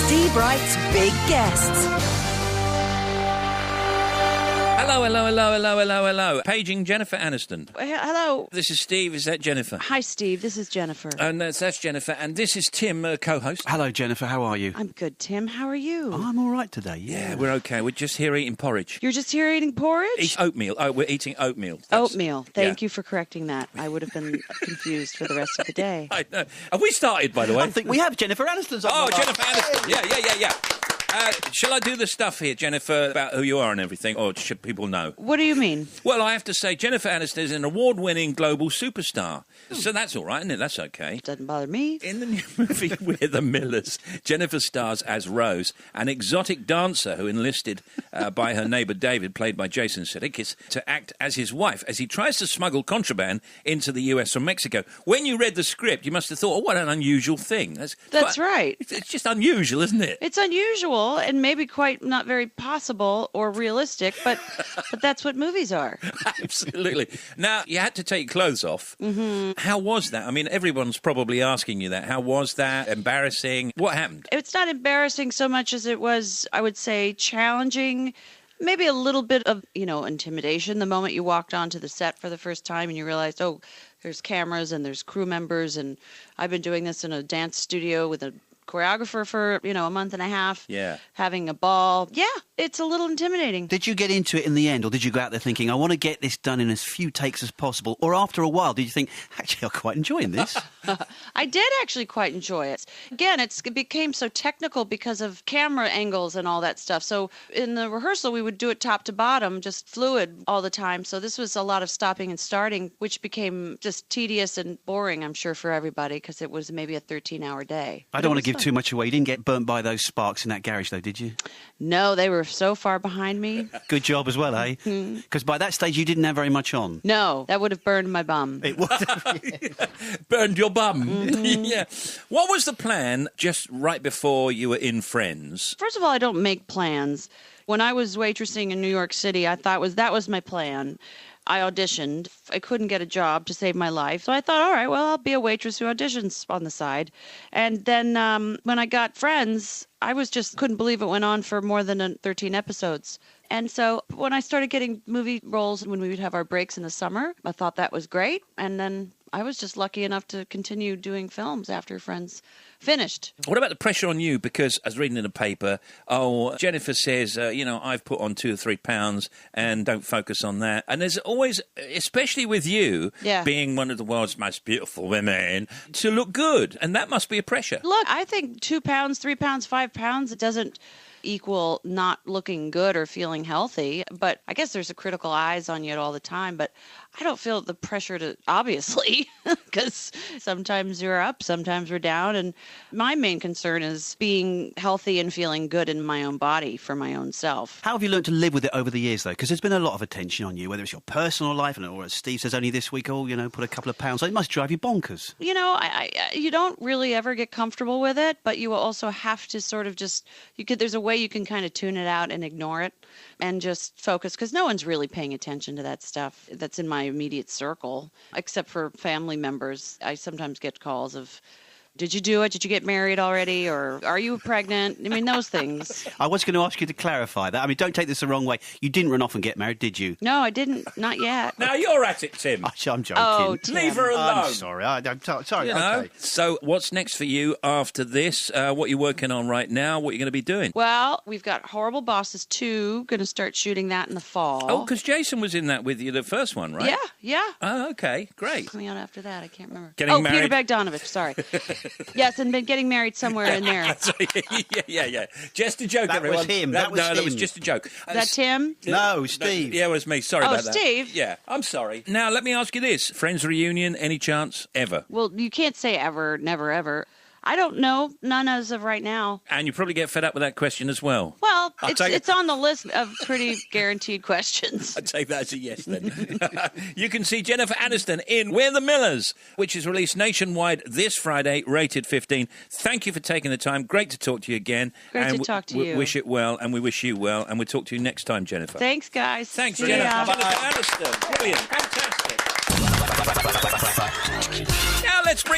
Steve Wright's big guests. Hello. Paging Jennifer Aniston. Hello. This is Steve. Is that Jennifer? Hi, Steve. This is Jennifer. And that's Jennifer. And this is Tim, co-host. Hello, Jennifer. How are you? I'm good, Tim. How are you? I'm all right today, yeah. Yeah, we're okay. We're just here eating porridge. You're just here eating porridge? Eat oatmeal. Oh, we're eating oatmeal. Oatmeal. Thank you for correcting that. I would have been confused for the rest of the day. I know. Have we started, by the way? I think we have Jennifer Aniston's on. Oh, Jennifer Aniston. Yeah. Shall I do the stuff here, Jennifer, about who you are and everything, or should people know? What do you mean? Well, I have to say, Jennifer Aniston is an award-winning global superstar. So that's all right, isn't it? That's okay. Doesn't bother me. In the new movie We're the Millers, Jennifer stars as Rose, an exotic dancer who enlisted by her neighbour David, played by Jason Sudeikis, to act as his wife as he tries to smuggle contraband into the US from Mexico. When you read the script, you must have thought, oh, what an unusual thing. That's right. It's just unusual, isn't it? It's unusual and maybe quite not very possible or realistic, but that's what movies are. Absolutely. Now, you had to take your clothes off. Mm-hmm. How was that? I mean, everyone's probably asking you that. How was that? Embarrassing? What happened? It's not embarrassing so much as it was, I would say, challenging. Maybe a little bit of, intimidation the moment you walked onto the set for the first time and you realized, oh, there's cameras and there's crew members, and I've been doing this in a dance studio with a choreographer for, a month and a half. Yeah. Having a ball. Yeah, it's a little intimidating. Did you get into it in the end, or did you go out there thinking, I want to get this done in as few takes as possible? Or after a while, did you think, actually, I'm quite enjoying this? I did actually quite enjoy it. Again, it became so technical because of camera angles and all that stuff. So in the rehearsal, we would do it top to bottom, just fluid all the time. So this was a lot of stopping and starting, which became just tedious and boring, I'm sure, for everybody, because it was maybe a 13-hour day. I don't want to give too much away. You didn't get burnt by those sparks in that garage, though, did you? No, they were so far behind me. Good job as well, eh? Because by that stage, you didn't have very much on. No, that would have burned my bum. It would have. Burned your bum. Mm-hmm. Yeah. What was the plan just right before you were in Friends? First of all, I don't make plans. When I was waitressing in New York City, I thought that was my plan. I auditioned. I couldn't get a job to save my life. So I thought, all right, well, I'll be a waitress who auditions on the side. And then when I got Friends, I couldn't believe it went on for more than 13 episodes. And so when I started getting movie roles when we would have our breaks in the summer, I thought that was great. And then I was just lucky enough to continue doing films after Friends finished. What about the pressure on you? Because I was reading in the paper, Jennifer says, I've put on 2 or 3 pounds and don't focus on that. And there's always, especially with you, being one of the world's most beautiful women, to look good. And that must be a pressure. Look, I think 2 pounds, 3 pounds, 5 pounds, it doesn't equal not looking good or feeling healthy. But I guess there's a critical eyes on you all the time. But I don't feel the pressure to, obviously, because sometimes you're up, sometimes we're down. And my main concern is being healthy and feeling good in my own body for my own self. How have you learned to live with it over the years, though? Because there's been a lot of attention on you, whether it's your personal life, or as Steve says only this week, put a couple of pounds. So it must drive you bonkers. You don't really ever get comfortable with it, but you also have to sort of there's a way you can kind of tune it out and ignore it and just focus, because no one's really paying attention to that stuff that's in my immediate circle, except for family members. I sometimes get calls of, did you do it? Did you get married already? Or are you pregnant? I mean, those things. I was going to ask you to clarify that. I mean, don't take this the wrong way. You didn't run off and get married, did you? No, I didn't. Not yet. Now you're at it, Tim. I'm joking. Oh, Tim. Leave her alone. I'm sorry. I'm sorry. Okay. So what's next for you after this? What are you working on right now? What are you going to be doing? Well, we've got Horrible Bosses 2. Going to start shooting that in the fall. Oh, because Jason was in that with you, the first one, right? Yeah. Oh, okay. Great. What's coming out after that? I can't remember. Getting married. Peter Bogdanovich. Sorry. Yes, and been getting married somewhere in there. Yeah. Just a joke, That everyone. was him. That was just a joke. Is that Tim? No, Steve. Yeah, it was me. Sorry about that. Oh, Steve? Yeah, I'm sorry. Now, let me ask you this. Friends reunion, any chance? Ever? Well, you can't say ever, never, ever. I don't know. None as of right now. And you probably get fed up with that question as well. Well, it's on the list of pretty guaranteed questions. I'd take that as a yes, then. You can see Jennifer Aniston in We're the Millers, which is released nationwide this Friday, rated 15. Thank you for taking the time. Great to talk to you again. Great to talk to you. Wish it well, and we wish you well, and we'll talk to you next time, Jennifer. Thanks, guys. Thanks, See Jennifer. ya. Jennifer Aniston. Brilliant. Fantastic. Now let's bring